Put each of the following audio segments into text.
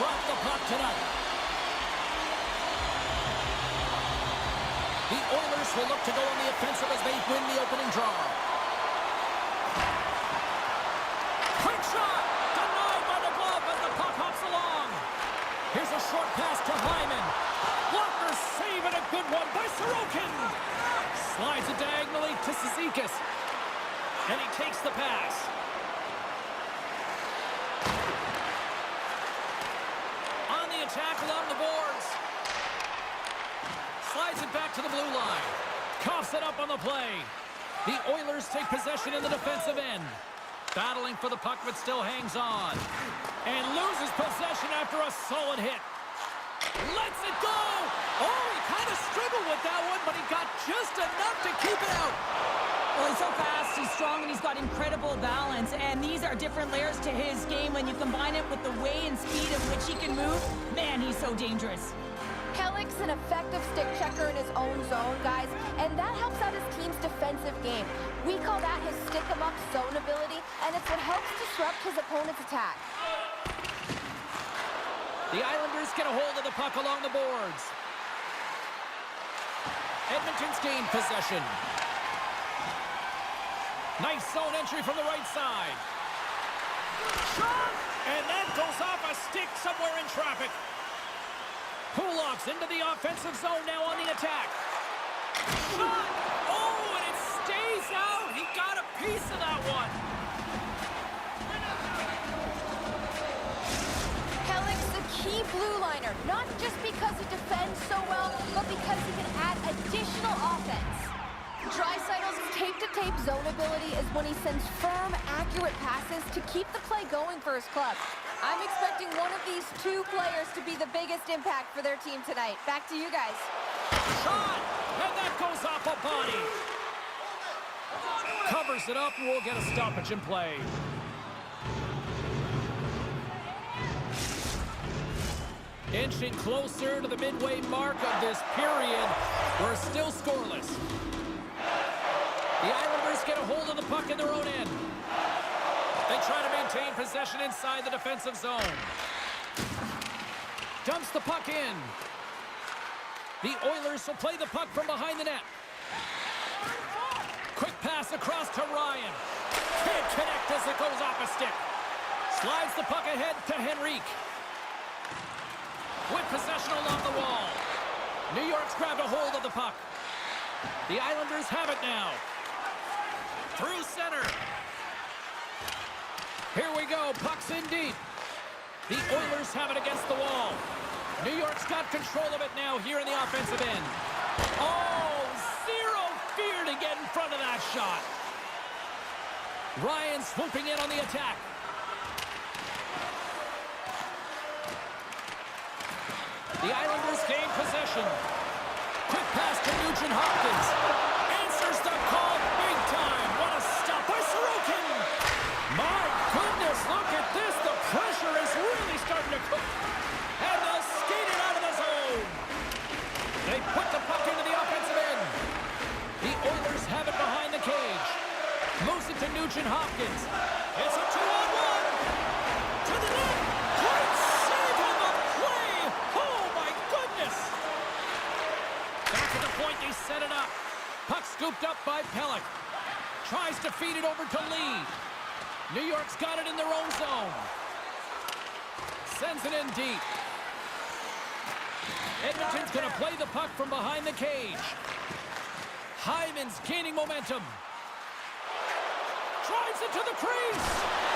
drop the puck tonight. The Oilers will look to go on the offensive as they win the opening draw. Quick shot! Denied by the glove as the puck hops along. Here's a short pass to Hyman. Blocker save and a good one by Sorokin. Slides it diagonally to Cizikas. And he takes the pass. On the attack along the boards. Slides it back to the blue line. Coughs it up on the play. The Oilers take possession in the defensive end. Battling for the puck, but still hangs on. And loses possession after a solid hit. Lets it go! Oh, he kind of struggled with that one, but he got just enough to keep it out. Well, he's so fast, he's strong, and he's got incredible balance. And these are different layers to his game. When you combine it with the way and speed in which he can move, man, he's so dangerous. Pelech's an effective stick checker in his own zone, guys, and that helps out his team's defensive game. We call that his stick-em-up zone ability, and it's what helps disrupt his opponent's attack. The Islanders get a hold of the puck along the boards. Edmonton's gained possession. Nice zone entry from the right side. Shot! And that goes off a stick somewhere in traffic. Pulov's into the offensive zone now on the attack. Shot! Oh, and it stays out. He got a piece of that one. Pelech's the key blue liner, not just because he defends so well, but because he can add additional offense. Draisaitl's tape-to-tape zone ability is when he sends firm, accurate passes to keep the play going for his club. I'm expecting one of these two players to be the biggest impact for their team tonight. Back to you guys. Shot! And that goes off a body. Covers it up and we'll get a stoppage in play. Inching closer to the midway mark of this period. We're still scoreless. The Islanders get a hold of the puck in their own end. They try to maintain possession inside the defensive zone. Dumps the puck in. The Oilers will play the puck from behind the net. Quick pass across to Ryan. Can't connect as it goes off a stick. Slides the puck ahead to Henrique. With possession along the wall. New York's grabbed a hold of the puck. The Islanders have it now. Through center. Here we go. Puck's in deep. The Oilers have it against the wall. New York's got control of it now here in the offensive end. Oh, zero fear to get in front of that shot. Ryan swooping in on the attack. The Islanders gain possession. Quick pass to Nugent Hopkins. Answers the call big time. What a stop by Sorokin. My goodness, look at this. The pressure is really starting to cook. And they'll skate it out of the zone. They put the puck into the offensive end. The Oilers have it behind the cage. Moves it to Nugent Hopkins. It's a 2-on-1. To the net. Great save on the play. Oh, my goodness. Back to the point, they set it up. Puck scooped up by Pelech. Tries to feed it over to Lee. New York's got it in their own zone. Sends it in deep. Edmonton's going to play the puck from behind the cage. Hyman's gaining momentum. Drives it to the crease.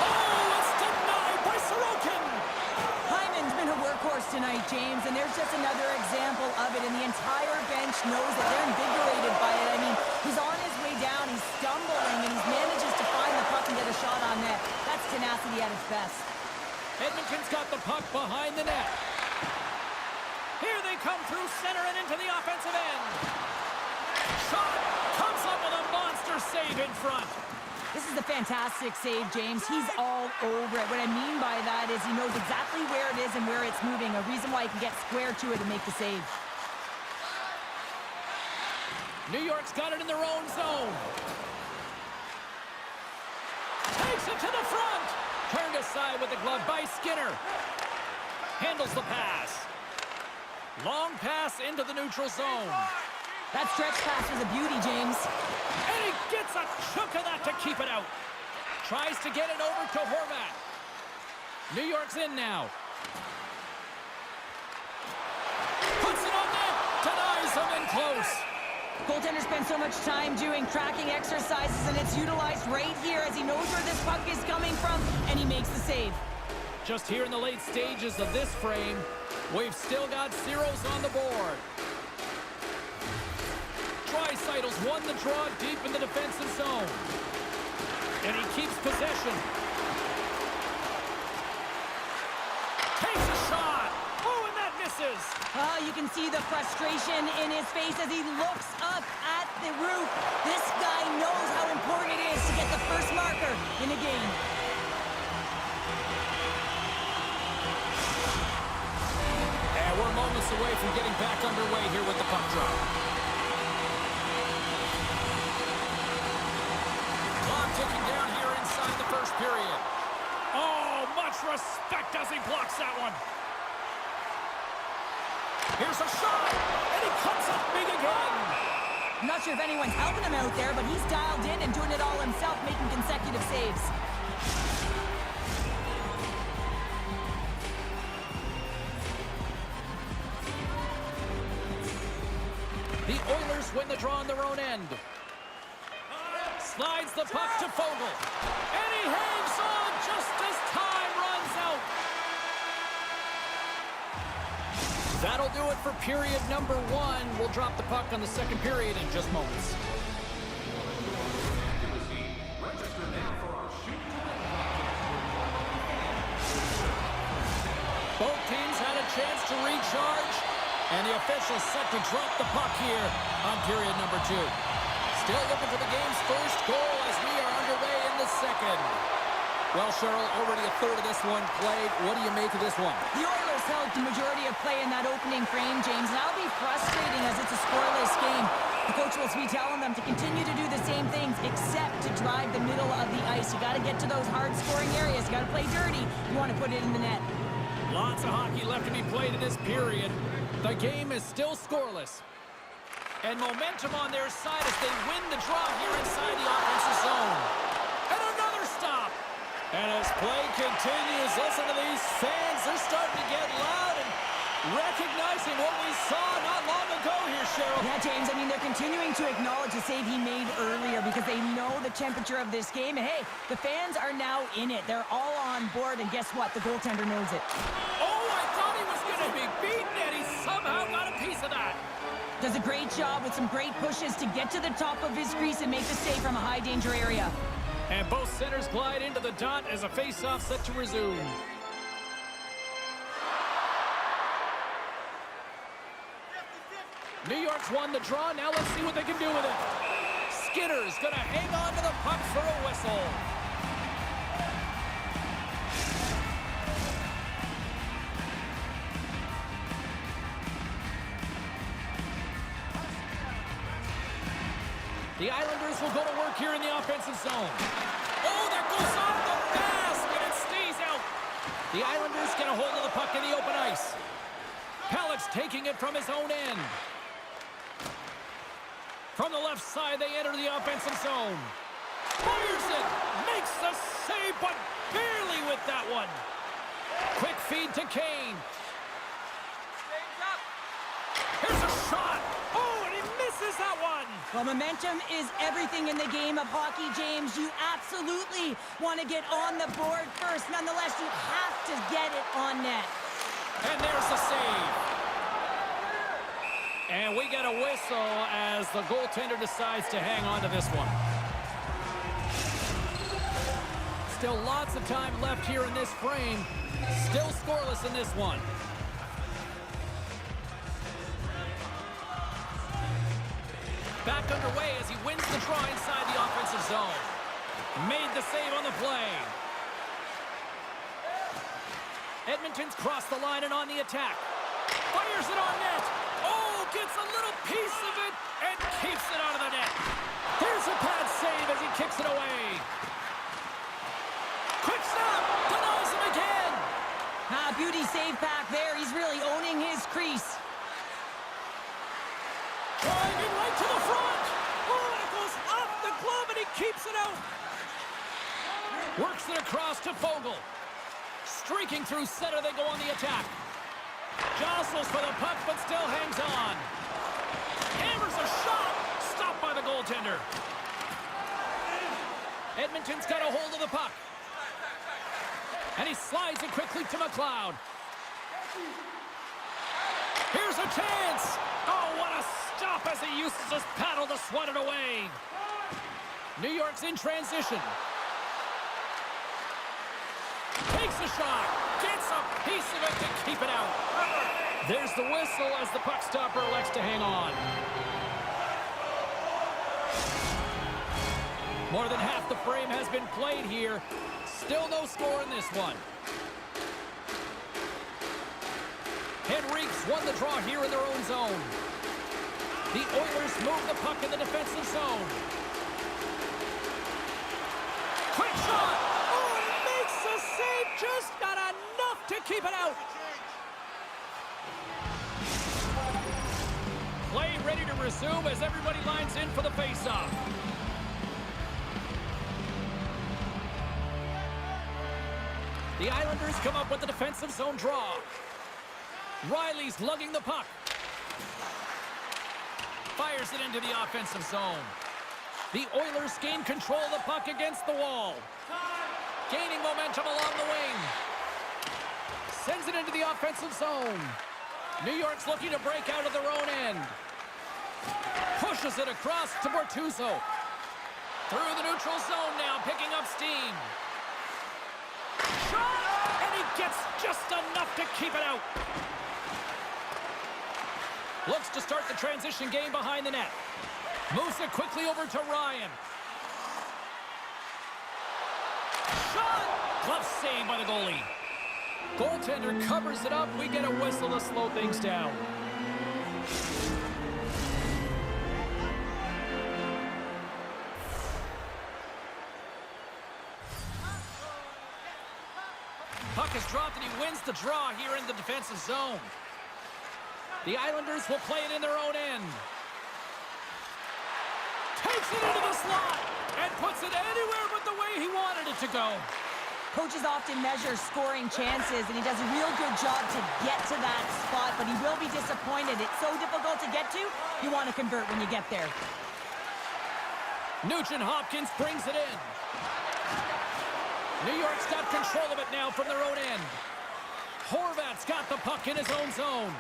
Oh, it's denied by Sorokin. Hyman's been a workhorse tonight, James, and there's just another example of it, and the entire bench knows that they're invigorated by it. I mean, he's on his way down, he's stumbling, and he manages to find the puck and get a shot on net. That's tenacity at its best. Edmonton's got the puck behind the net. Here they come through center and into the offensive end. Shot comes up with a monster save in front. This is a fantastic save, James. He's all over it. What I mean by that is he knows exactly where it is and where it's moving, a reason why he can get square to it and make the save. New York's got it in their own zone. Takes it to the front. Turned aside with the glove by Skinner. Handles the pass. Long pass into the neutral zone. That stretch pass was a beauty, James. And he gets a chunk of that to keep it out. Tries to get it over to Horvat. New York's in now. Puts it on net. Denies him in close. Goaltender spends so much time doing tracking exercises, and it's utilized right here as he knows where this puck is coming from, and he makes the save. Just here in the late stages of this frame, we've still got zeros on the board. Draisaitl's won the draw deep in the defensive zone. And he keeps possession. Takes a shot. Oh, and that misses. You can see the frustration in his face as he looks up at the roof. This guy knows how important it is to get the first marker in a game. And we're moments away from getting back underway here with the puck drop. Clock ticking down here inside the first period. Oh, much respect as he blocks that one. Here's a shot, and he comes up big again. I'm not sure if anyone's helping him out there, but he's dialed in and doing it all himself, making consecutive saves. The Oilers win the draw on their own end. Slides the puck to Foegele. And he hangs on just as time runs out. That'll do it for period number 1. We'll drop the puck on the second period in just moments. Both teams had a chance to recharge, and the officials set to drop the puck here on period number 2. Still looking for the game's first goal as we are underway in the second. Well, Cheryl, already a third of this one played. What do you make of this one? The Oilers held the majority of play in that opening frame, James, and that'll be frustrating as it's a scoreless game. The coach will be telling them to continue to do the same things except to drive the middle of the ice. You got to get to those hard-scoring areas. You got to play dirty. You want to put it in the net. Lots of hockey left to be played in this period. The game is still scoreless. And momentum on their side as they win the draw here inside the offensive zone. And another stop. And as play continues, listen to these fans. They're starting to get loud and recognizing what we saw not long ago here, Cheryl. Yeah, James, I mean, they're continuing to acknowledge the save he made earlier because they know the temperature of this game. And, hey, the fans are now in it. They're all on board, and guess what? The goaltender knows it. Oh, I thought he was going to be beaten, and he somehow got a piece of that. Does a great job with some great pushes to get to the top of his crease and make the save from a high-danger area. And both centers glide into the dot as a face-off set to resume. New York's won the draw. Now let's see what they can do with it. Skinner's going to hang on to the puck for a whistle. The Islanders will go to work here in the offensive zone. Oh, that goes off the mask, and it stays out. The Islanders get a hold of the puck in the open ice. Pelech taking it from his own end. From the left side, they enter the offensive zone. Fires it, makes the save, but barely with that one. Quick feed to Kane. Here's a shot. Oh, and he misses that one. Well, momentum is everything in the game of hockey, James. You absolutely want to get on the board first. Nonetheless, you have to get it on net. And there's the save. And we get a whistle as the goaltender decides to hang on to this one. Still lots of time left here in this frame. Still scoreless in this one. Back underway as he wins the draw inside the offensive zone. Made the save on the play. Edmonton's crossed the line and on the attack. Fires it on net. Oh, gets a little piece of it and keeps it out of the net. Here's a pad save as he kicks it away. Quick snap. Denies him again. beauty save back there. He's really owning his crease. Driving right to the front. Oh, and it goes off the glove, and he keeps it out. Works it across to Fogle. Streaking through center, they go on the attack. Jostles for the puck, but still hangs on. Hammers a shot. Stopped by the goaltender. Edmonton's got a hold of the puck. And he slides it quickly to McLeod. Here's a chance. Oh, what a stop as he uses his paddle to swat it away. New York's in transition. Takes a shot. Gets a piece of it to keep it out. There's the whistle as the puck stopper elects to hang on. More than half the frame has been played here. Still no score in this one. Henriques won the draw here in their own zone. The Oilers move the puck in the defensive zone. Quick shot! Oh, he makes the save! Just not enough to keep it out! Play ready to resume as everybody lines in for the face-off. The Islanders come up with the defensive zone draw. Riley's lugging the puck. Fires it into the offensive zone. The Oilers gain control of the puck against the wall. Gaining momentum along the wing. Sends it into the offensive zone. New York's looking to break out of their own end. Pushes it across to Bortuzzo. Through the neutral zone now, picking up steam. Shot! And he gets just enough to keep it out. Looks to start the transition game behind the net. Moves it quickly over to Ryan. Shot! Glove save by the goalie. Goaltender covers it up. We get a whistle to slow things down. Puck is dropped and he wins the draw here in the defensive zone. The Islanders will play it in their own end. Takes it into the slot and puts it anywhere but the way he wanted it to go. Coaches often measure scoring chances, and he does a real good job to get to that spot, but he will be disappointed. It's so difficult to get to, you want to convert when you get there. Nugent Hopkins brings it in. New York's got control of it now from their own end. Horvat's got the puck in his own zone.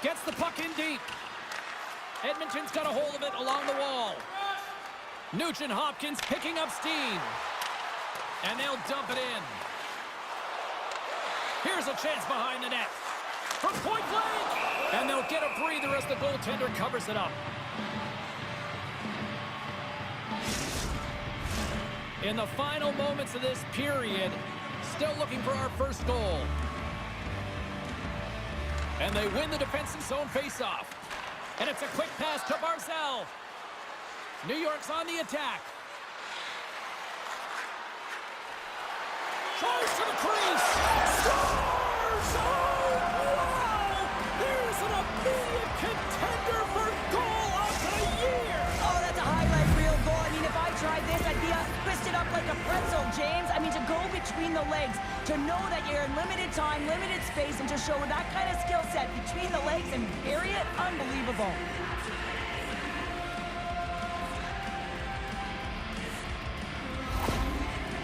Gets the puck in deep. Edmonton's got a hold of it along the wall. Nugent Hopkins picking up steam. And they'll dump it in. Here's a chance behind the net. From point blank! And they'll get a breather as the goaltender covers it up. In the final moments of this period, still looking for our first goal. And they win the defensive zone faceoff. And it's a quick pass to Barzal. New York's on the attack. Tries to the crease. Scores! Oh, wow! There's an immediate contender for goal of the year. Oh, that's a highlight reel goal. I mean, if I tried this, I'd be twisted up like a pretzel, James. I mean, to go between the legs, to know that you're in limited time, limited space, and to show that kind of skill set between the legs and bury it, unbelievable.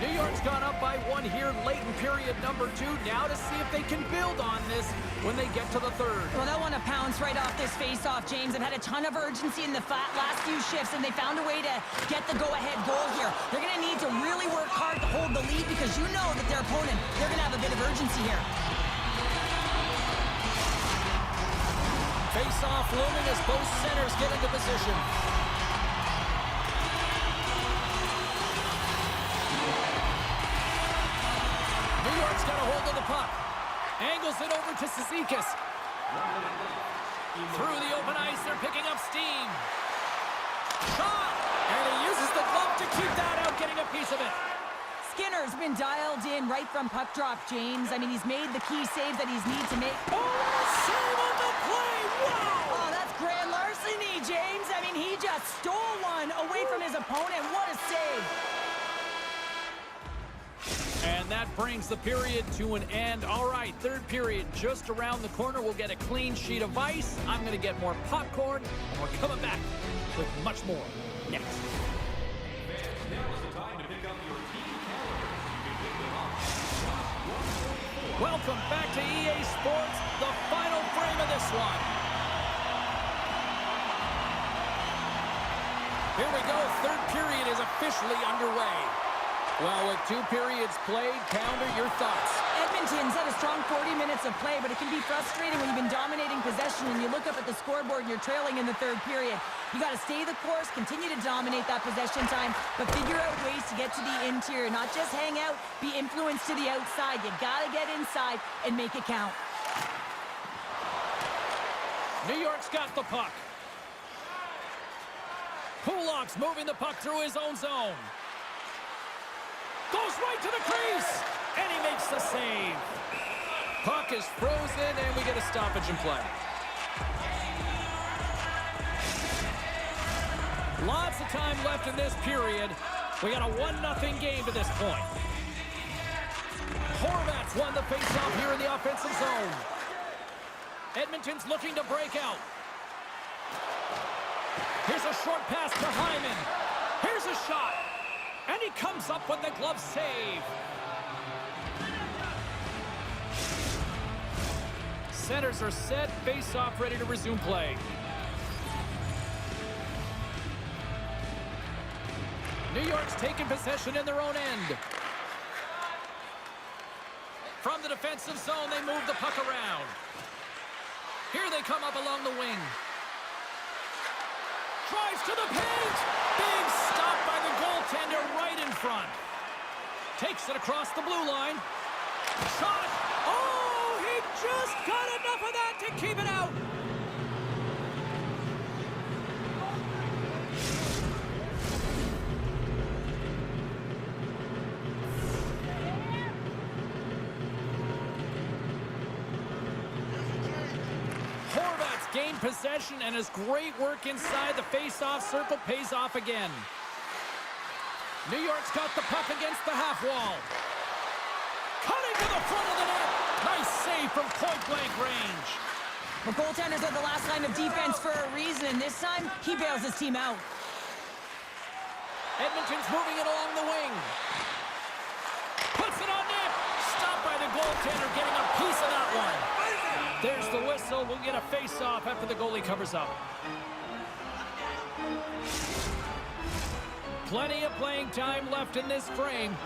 New York's gone up by one here late in period number 2. Now to see if they can build on this when they get to the third. Well, they'll want to pounce right off this face-off, James. They've had a ton of urgency in the last few shifts, and they found a way to get the go-ahead goal here. They're going to need to really work hard to hold the lead because you know that their opponent, they're going to have a bit of urgency here. Face-off looming as both centers get into position. New York's got a hold of the puck. Angles it over to Cizikas. Through the open ice, they're picking up steam. Shot! And he uses the glove to keep that out, getting a piece of it. Skinner's been dialed in right from puck drop, James. I mean, he's made the key saves that he's need to make. Oh, save on the play! Wow! Oh, that's grand larceny, James. I mean, he just stole one away from his opponent. What a save. And that brings the period to an end. All right, third period just around the corner. We'll get a clean sheet of ice. I'm going to get more popcorn, and we're coming back with much more next. Welcome back to EA Sports, the final frame of this one. Here we go, third period is officially underway. Well, with 2 periods played, Pounder, your thoughts? Edmonton's had a strong 40 minutes of play, but it can be frustrating when you've been dominating possession and you look up at the scoreboard and you're trailing in the third period. You got to stay the course, continue to dominate that possession time, but figure out ways to get to the interior, not just hang out, be influenced to the outside. You got to get inside and make it count. New York's got the puck. Kulak's moving the puck through his own zone. Goes right to the crease, and he makes the save. Puck is frozen, and we get a stoppage in play. Lots of time left in this period. We got a 1-0 game to this point. Horvats won the faceoff here in the offensive zone. Edmonton's looking to break out. Here's a short pass to Hyman. Here's a shot. And he comes up with the glove save. Centers are set, face-off ready to resume play. New York's taking possession in their own end. From the defensive zone, they move the puck around. Here they come up along the wing. Drives to the paint. Big stop by the goaltender right in front. Takes it across the blue line. Shot. Oh, he just got enough of that to keep it out. Horvats gain possession, and his great work inside the face-off circle pays off again. New York's got the puck against the half wall. Cutting to the front of the net. Nice save from point-blank range. The goaltenders are the last line of defense for a reason, and this time, he bails his team out. Edmonton's moving it along the wing. Puts it on net. Stopped by the goaltender, getting a piece of that one. There's the whistle. We'll get a face-off after the goalie covers up. Plenty of playing time left in this frame.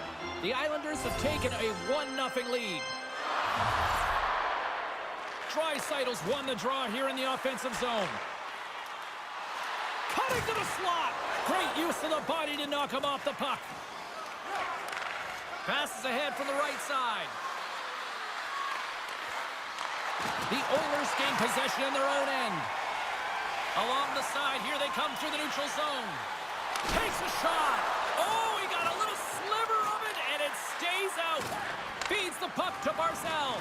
The Islanders have taken a 1-0 lead. Draisaitl's won the draw here in the offensive zone. Cutting to the slot. Great use of the body to knock him off the puck. Passes ahead from the right side. The Oilers gain possession in their own end. Along the side, here they come through the neutral zone. Takes a shot. Oh, he got a little sliver of it, and it stays out. Feeds the puck to Barzal.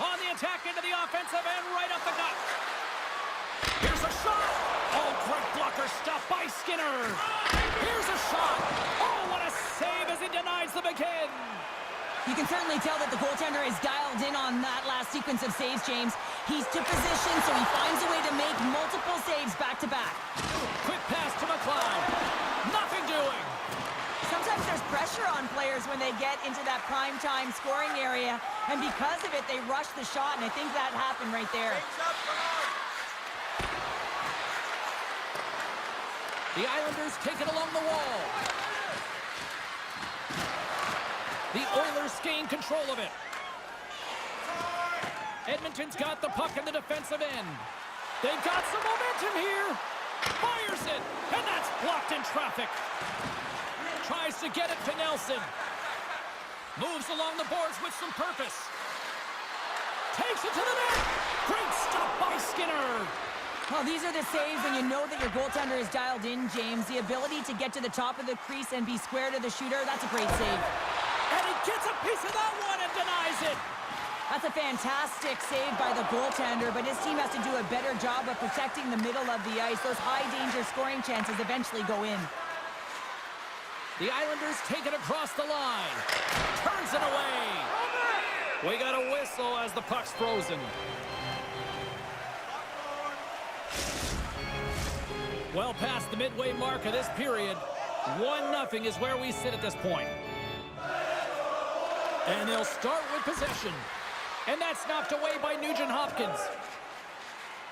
On the attack into the offensive end, right up the gut. Here's a shot. Oh, great blocker stop by Skinner. Here's a shot. Oh, what a save as he denies them again. You can certainly tell that the goaltender is dialed in on that last sequence of saves, James. He's to position, so he finds a way to make multiple saves back-to-back. Quick pass to McLeod. Nothing doing. Sometimes there's pressure on players when they get into that prime-time scoring area, and because of it, they rush the shot, and I think that happened right there. The Islanders take it along the wall. The Oilers gain control of it. Edmonton's got the puck in the defensive end. They've got some momentum here. Fires it, and that's blocked in traffic. Tries to get it to Nelson. Moves along the boards with some purpose. Takes it to the net. Great stop by Skinner. Well, these are the saves when you know that your goaltender is dialed in, James. The ability to get to the top of the crease and be square to the shooter, that's a great save. And he gets a piece of that one and denies it. That's a fantastic save by the goaltender, but his team has to do a better job of protecting the middle of the ice. Those high-danger scoring chances eventually go in. The Islanders take it across the line. Turns it away. We got a whistle as the puck's frozen. Well past the midway mark of this period, 1-0 is where we sit at this point. And they'll start with possession. And that's knocked away by Nugent Hopkins.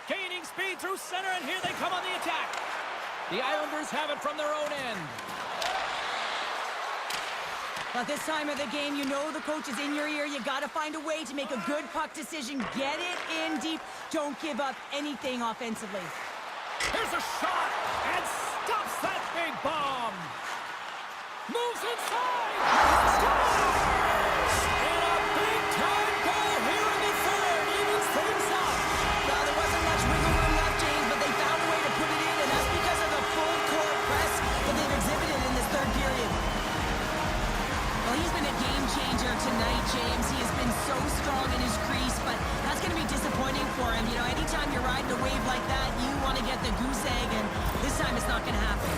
Gaining speed through center, and here they come on the attack. The Islanders have it from their own end. But this time of the game, you know the coach is in your ear. You got to find a way to make a good puck decision. Get it in deep. Don't give up anything offensively. Here's a shot, and stops that big bomb. Moves inside. Scores! And a big-time goal here in the third. Evens things up. Well, there wasn't much wiggle room left, James, but they found a way to put it in, and that's because of the full-court press that they've exhibited in this third period. Well, he's been a game-changer tonight, James. He has been so strong in his crease, but that's going to be disappointing for him. You know, anytime you're riding a wave like that, you want to get the goose egg, and this time it's not going to happen.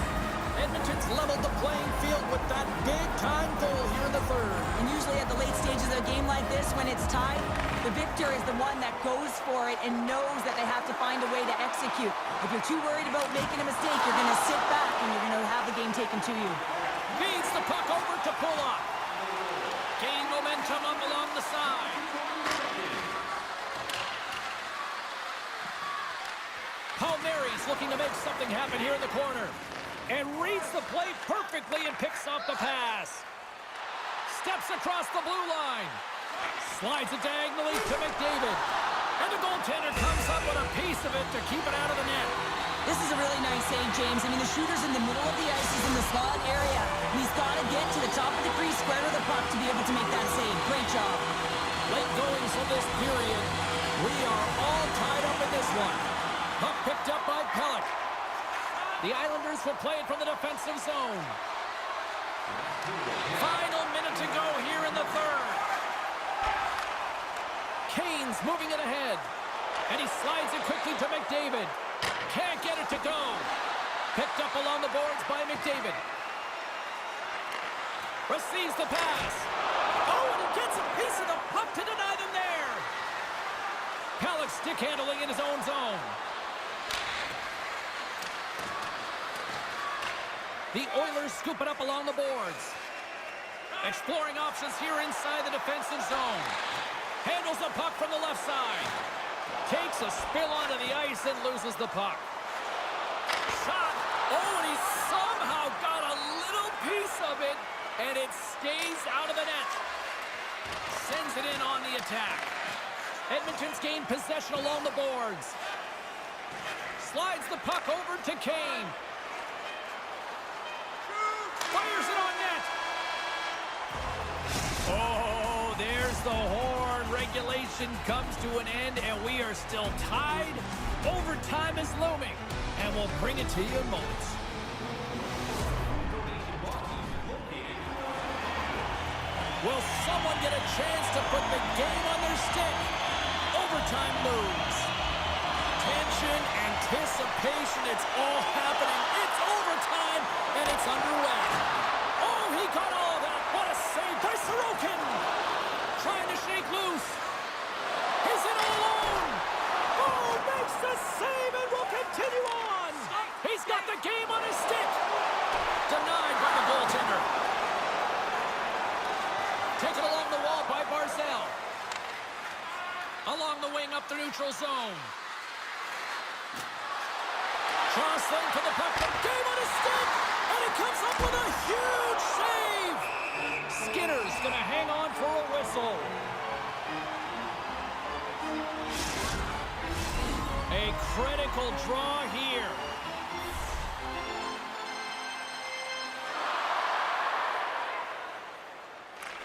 Edmonton's leveled the playing field with that big-time goal here in the third. And usually at the late stages of a game like this, when it's tied, the victor is the one that goes for it and knows that they have to find a way to execute. If you're too worried about making a mistake, you're going to sit back and you're going to have the game taken to you. Feeds the puck over to Pulock. Gain momentum up along the side. Palmieri's looking to make something happen here in the corner. And reads the play perfectly and picks off the pass. Steps across the blue line. Slides it diagonally to McDavid. And the goaltender comes up with a piece of it to keep it out of the net. This is a really nice save, James. I mean, the shooter's in the middle of the ice. He's in the slot area. And he's got to get to the top of the crease, square to the puck to be able to make that save. Great job. Late goings of this period. We are all tied up in this one. Puck picked up by Pelech. The Islanders will play it from the defensive zone. Final minute to go here in the third. Kane's moving it ahead. And he slides it quickly to McDavid. Can't get it to go. Picked up along the boards by McDavid. Receives the pass. Oh, and he gets a piece of the puck to deny them there. Pelech stick handling in his own zone. The Oilers scoop it up along the boards. Exploring options here inside the defensive zone. Handles the puck from the left side. Takes a spill onto the ice and loses the puck. Shot. Oh, and he somehow got a little piece of it, and it stays out of the net. Sends it in on the attack. Edmonton's gained possession along the boards. Slides the puck over to Kane. Fires it on net. Oh, there's the horn. Regulation comes to an end, and we are still tied. Overtime is looming, and we'll bring it to you in moments. Will someone get a chance to put the game on their stick? Overtime moves. Tension, anticipation, it's all happening. It's overtime, and it's underway. Oh, he got all of that. What a save by Sorokin. Trying to shake loose. He's in all alone. Oh, makes the save and will continue on. He's got the game on his stick. Denied by the goaltender. Taken along the wall by Barzal. Along the wing up the neutral zone. Cross-link for the puck. The game on his stick. And he comes up with a huge save. Skinner's going to hang on for a whistle. A critical draw here.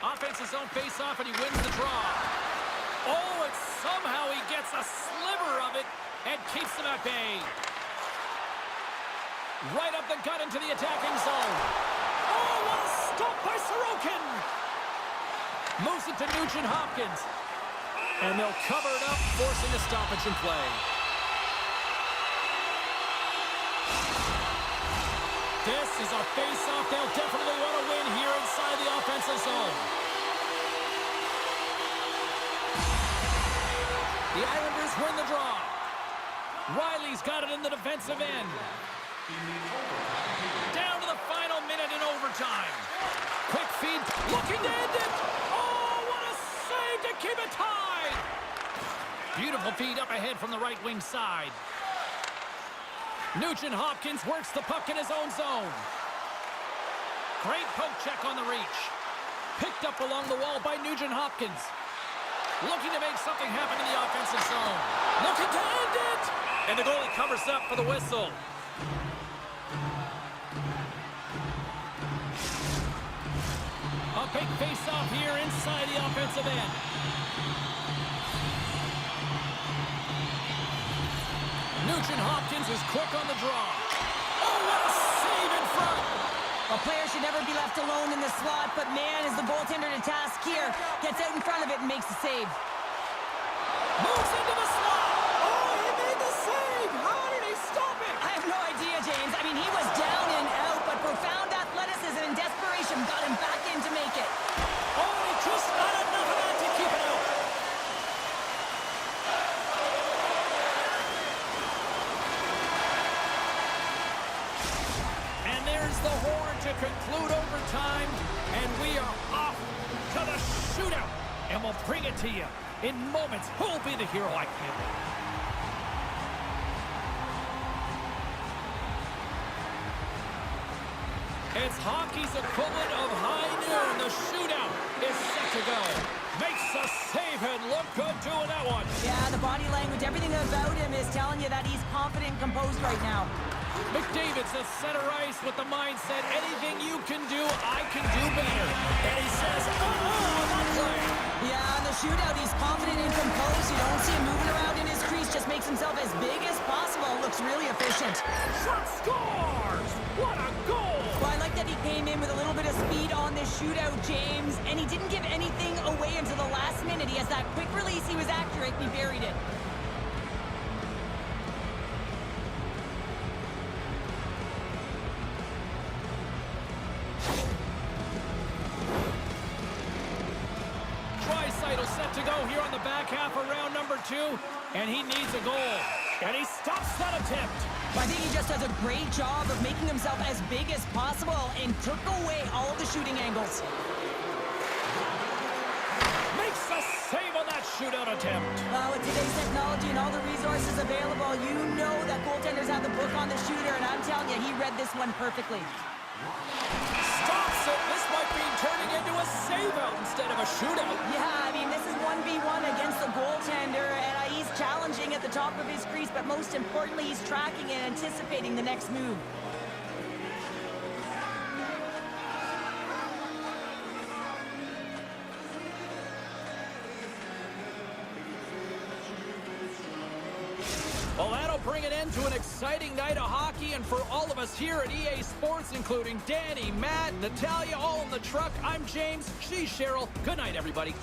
Offensive zone face-off, and he wins the draw. Oh, and somehow he gets a sliver of it and keeps them at bay. Right up the gut into the attacking zone. Oh, what a stop by Sorokin! Moves it to Nugent Hopkins. And they'll cover it up, forcing a stoppage in play. This is a face-off they'll definitely want to win here inside the offensive zone. The Islanders win the draw. Riley's got it in the defensive end. Down to the final minute in overtime. Quick feed, looking to end it. Oh, what a save to keep it tied. Beautiful feed up ahead from the right wing side. Nugent Hopkins works the puck in his own zone. Great poke check on the reach. Picked up along the wall by Nugent Hopkins. Looking to make something happen in the offensive zone. Looking to end it! And the goalie covers up for the whistle. A big face-off here inside the offensive end. Nugent Hopkins is quick on the draw. Oh, what a save in front! A player should never be left alone in the slot, but man, is the goaltender to task here. Gets out in front of it and makes the save. Moves into the slot! Oh, he made the save! How did he stop it? I have no idea, James. I mean, he was down and out, but profound athleticism and desperation got him back in to make it. Oh, he just got enough of that to keep it out. And there's the horn to conclude overtime, and we are off to the shootout. And we'll bring it to you in moments. Who'll be the hero? I can't wait. It's hockey's equivalent of high noon. The shootout is set to go. Makes a save and look good doing that one. Yeah, the body language, everything about him is telling you that he's confident and composed right now. McDavid's at center ice with the mindset, anything you can do, I can do better. And he says, I'm not playing. Yeah, in the shootout, he's confident and composed. You don't see him moving around in his crease, just makes himself as big as possible. Looks really efficient. Shot scores! What a goal! Well, I like that he came in with a little bit of speed on this shootout, James, and he didn't give anything away until the last minute. He has that quick release, he was accurate, and he buried it. Draisaitl set to go here on the back half of round number 2, and he needs a goal. And he stops that attempt. I think he just does a great job of making himself as big as possible and took away all of the shooting angles. Makes a save on that shootout attempt. With today's technology and all the resources available, you know that goaltenders have the book on the shooter, and I'm telling you, he read this one perfectly. Stops it. This might be turning into a save-out instead of a shootout. Yeah, I mean, this is 1v1 against the goaltender, and he's challenging at the top of his crease, but most importantly, he's tracking and anticipating the next move. Well, that'll bring an end to an exciting night of hockey, and for all of us here at EA Sports, including Danny, Matt, Natalia, all in the truck, I'm James, she's Cheryl. Good night, everybody.